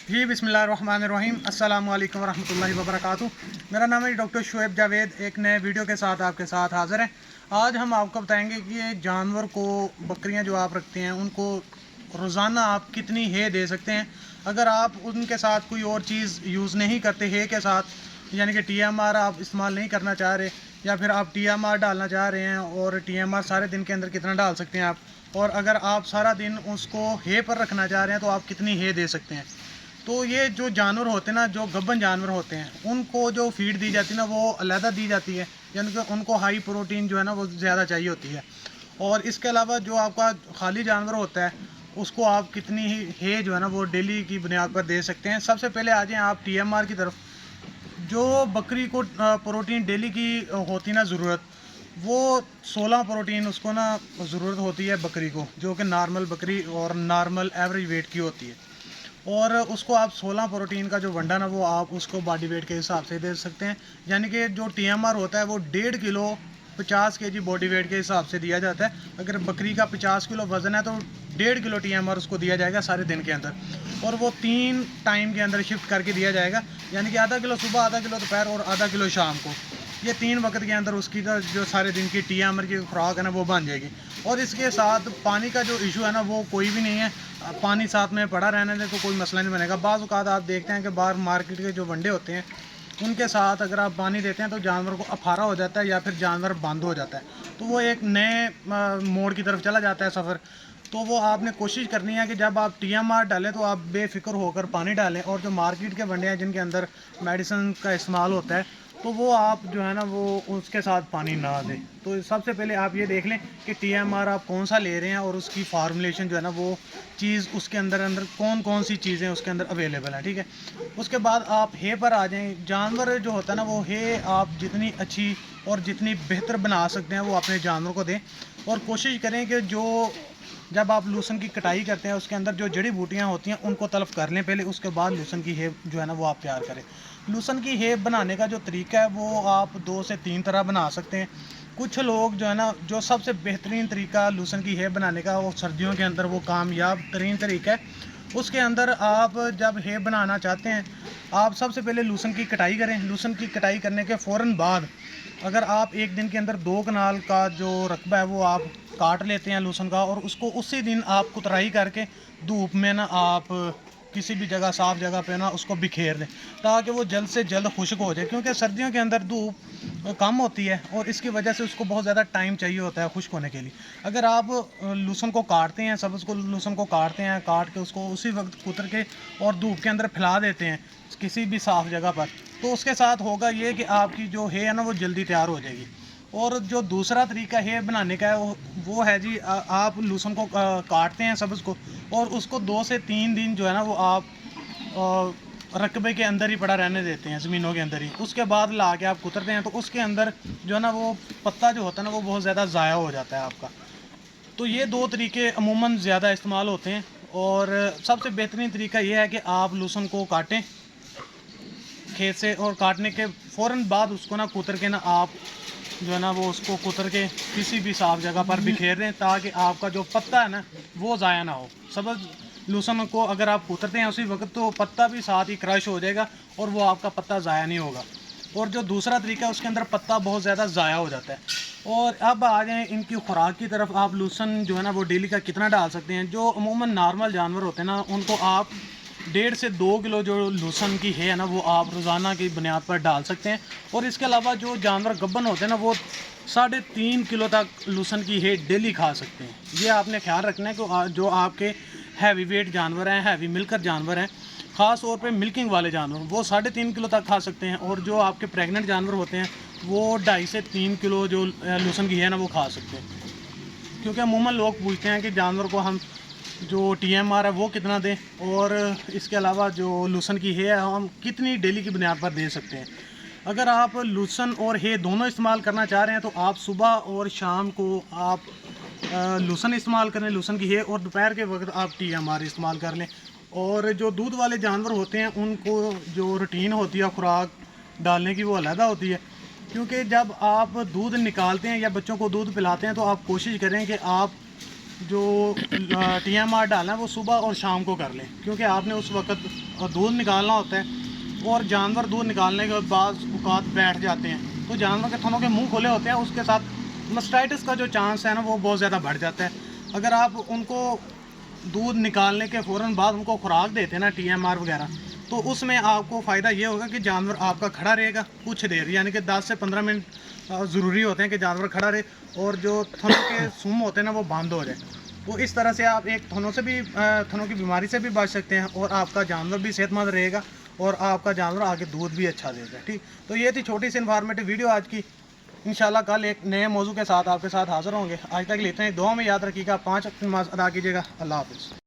जी बिस्मिल्लाहिर्रहमानिर्रहीम अस्सलाम वालेकुम वरहमतुल्लाहि वबरकातुहू। मेरा नाम है डॉक्टर शुएब जावेद। एक नए वीडियो के साथ आपके साथ हाज़िर हैं। आज हम आपको बताएंगे कि ये जानवर को, बकरियां जो आप रखते हैं, उनको रोज़ाना आप कितनी हे दे सकते हैं। अगर आप उनके साथ कोई और चीज़ यूज़ नहीं करते हे के साथ, यानी कि TMR आप इस्तेमाल नहीं करना चाह रहे, या फिर आप TMR डालना चाह रहे हैं, और TMR सारे दिन के अंदर कितना डाल सकते हैं आप, और अगर आप सारा दिन उसको हे पर रखना चाह रहे हैं तो आप कितनी हे दे सकते हैं। तो ये जो जानवर होते हैं ना, जो गब्बन जानवर होते हैं, उनको जो फीड दी जाती है ना, वो अलहदा दी जाती है, यानी कि उनको हाई प्रोटीन जो है ना वो ज़्यादा चाहिए होती है। और इसके अलावा जो आपका खाली जानवर होता है, उसको आप कितनी ही हे जो है ना वो डेली की बुनियाद पर दे सकते हैं। सबसे पहले आ जाएँ आप TMR की तरफ। जो बकरी को प्रोटीन डेली की होती ना ज़रूरत, वो 16 प्रोटीन उसको ना ज़रूरत होती है बकरी को, जो कि नॉर्मल बकरी और नॉर्मल एवरेज वेट की होती है। और उसको आप 16 प्रोटीन का जो वंडा ना, वो आप उसको बॉडी वेट के हिसाब से दे सकते हैं। यानी कि जो TMR होता है वो 1.5 किलो 50 kg बॉडी वेट के हिसाब से दिया जाता है। अगर बकरी का 50 किलो वज़न है तो 1.5 किलो TMR उसको दिया जाएगा सारे दिन के अंदर, और वो 3 टाइम के अंदर शिफ्ट करके दिया जाएगा। यानी कि आधा किलो सुबह, आधा किलो दोपहर और आधा किलो शाम को। ये 3 वक्त के अंदर उसकी जो सारे दिन की TMR की खुराक है ना वो बन जाएगी। और इसके साथ पानी का जो इशू है ना वो कोई भी नहीं है। पानी साथ में पड़ा रहने दे तो कोई मसला नहीं बनेगा। बाज़ औक़ात आप देखते हैं कि बाहर मार्केट के जो वंडे होते हैं, उनके साथ अगर आप पानी देते हैं तो जानवर को अफारा हो जाता है, या फिर जानवर बंद हो जाता है, तो वो एक नए मोड़ की तरफ चला जाता है सफ़र। तो वो आपने कोशिश करनी है कि जब आप TMR डालें तो आप बेफिक्र होकर पानी डालें। और जो मार्केट के वंडे हैं जिनके अंदर मेडिसिन का इस्तेमाल होता है, तो वो आप जो है ना वो उसके साथ पानी ना दें। तो सबसे पहले आप ये देख लें कि TMR आप कौन सा ले रहे हैं, और उसकी फार्मूलेशन जो है ना वो चीज़ उसके अंदर अंदर कौन कौन सी चीज़ें उसके अंदर अवेलेबल हैं, ठीक है। उसके बाद आप हे पर आ जाएं। जानवर जो होता है ना, वो हे आप जितनी अच्छी और जितनी बेहतर बना सकते हैं वो अपने जानवर को दें। और कोशिश करें कि जो जब आप लूसन की कटाई करते हैं, उसके अंदर जो जड़ी बूटियाँ होती हैं उनको तलब कर लें पहले, उसके बाद लूसन की हेब जो है ना वो आप तैयार करें। लूसन की हेब बनाने का जो तरीका है वो आप 2 से 3 तरह बना सकते हैं। कुछ लोग जो है ना, जो सबसे बेहतरीन तरीका लूसन की हेब बनाने का, वो सर्दियों के अंदर वो कामयाब तरीन तरीका है। उसके अंदर आप जब हेब बनाना चाहते हैं, आप सबसे पहले लूसन की कटाई करें। लूसन की कटाई करने के फ़ौरन बाद अगर आप एक दिन के अंदर 2 कनाल का जो रकबा है वो आप काट लेते हैं लहसुन का, और उसको उसी दिन आप कुतराई करके धूप में ना आप किसी भी जगह, साफ़ जगह पे ना उसको बिखेर दें, ताकि वो जल्द से जल्द खुश्क हो जाए। क्योंकि सर्दियों के अंदर धूप कम होती है और इसकी वजह से उसको बहुत ज़्यादा टाइम चाहिए होता है खुश्क होने के लिए। अगर आप लहसुन को काटते हैं, सब्ज़ को लहसुन को काटते हैं, काट के उसको उसी वक्त कुतर के और धूप के अंदर फैला देते हैं किसी भी साफ़ जगह पर, तो उसके साथ होगा ये कि आपकी जो है ना वो जल्दी तैयार हो जाएगी। और जो दूसरा तरीका है बनाने का है वो है जी, आप लहसुन को काटते हैं सब्ज़ को, और उसको 2 से 3 दिन जो है ना वो आप रकबे के अंदर ही पड़ा रहने देते हैं, ज़मीनों के अंदर ही। उसके बाद ला के आप कुतरते हैं तो उसके अंदर जो है ना वो पत्ता जो होता है ना वो बहुत ज़्यादा ज़ाया हो जाता है आपका। तो ये 2 तरीके अमूमन ज़्यादा इस्तेमाल होते हैं। और सबसे बेहतरीन तरीका ये है कि आप लहसुन को काटें खेत से, और काटने के फ़ौरन बाद उसको ना कुतर के ना आप जो है ना वो उसको कुतर के किसी भी साफ़ जगह पर बिखेर दें, ताकि आपका जो पत्ता है ना वो ज़ाया ना हो। सब्ज़ लहसुन को अगर आप कुतरते हैं उसी वक्त, तो पत्ता भी साथ ही क्रश हो जाएगा और वो आपका पत्ता ज़ाया नहीं होगा। और जो दूसरा तरीका है उसके अंदर पत्ता बहुत ज़्यादा ज़ाया हो जाता है। और अब आ जाएँ इनकी खुराक की तरफ। आप लहसुन जो है ना वो डेली का कितना डाल सकते हैं। जो अमूमन नॉर्मल जानवर होते हैं ना, उनको आप 1.5 से 2 किलो जो लहसुन की है ना वो आप रोज़ाना की बुनियाद पर डाल सकते हैं। और इसके अलावा जो जानवर गब्बन होते हैं ना, वो 3.5 किलो तक लहसुन की है डेली खा सकते हैं। ये आपने ख्याल रखना है कि जो आपके हैवी वेट जानवर हैं, हैवी मिल्कर जानवर हैं, ख़ास तौर पे मिल्किंग वाले जानवर, वो 3.5 किलो तक खा सकते हैं। और जो आपके प्रेग्नेंट जानवर होते हैं वो 2.5 से 3 किलो जो लहसुन की है ना वो खा सकते हैं। क्योंकि अमूमन लोग पूछते हैं कि जानवर को हम जो TMR है वो कितना दें, और इसके अलावा जो लहसुन की है हम कितनी डेली की बुनियाद पर दे सकते हैं। अगर आप लहसुन और है दोनों इस्तेमाल करना चाह रहे हैं तो आप सुबह और शाम को आप लहसुन इस्तेमाल करें, लहसुन की है, और दोपहर के वक्त आप TMR इस्तेमाल कर लें। और जो दूध वाले जानवर होते हैं उनको जो रूटीन होती है खुराक डालने की वो अलग होती है। क्योंकि जब आप दूध निकालते हैं या बच्चों को दूध पिलाते हैं तो आप कोशिश करें कि आप जो TMR डालना है वो सुबह और शाम को कर लें, क्योंकि आपने उस वक्त दूध निकालना होता है और जानवर दूध निकालने के बाद औकात बैठ जाते हैं तो जानवर के थनों के मुंह खुले होते हैं, उसके साथ मास्टाइटिस का जो चांस है ना वो बहुत ज़्यादा बढ़ जाता है। अगर आप उनको दूध निकालने के फ़ौरन बाद उनको खुराक देते हैं ना TMR वगैरह, तो उसमें आपको फ़ायदा ये होगा कि जानवर आपका खड़ा रहेगा कुछ देर, यानी कि 10 से 15 मिनट ज़रूरी होते हैं कि जानवर खड़ा रहे और जो थनों के सूम होते हैं ना वो बंद हो जाए। तो इस तरह से आप एक थनों की बीमारी से भी बच सकते हैं और आपका जानवर भी सेहतमंद रहेगा और आपका जानवर आगे दूध भी अच्छा देगा। ठीक, तो ये थी छोटी सी इन्फॉर्मेटिव वीडियो आज की। इंशाल्लाह कल एक नए मौजू के साथ आपके साथ हाज़िर होंगे। आज तक के लिए इतना ही, दुआ में याद रखिएगा, 5 वक्त नमाज़ अदा कीजिएगा। अल्लाह हाफ़िज़।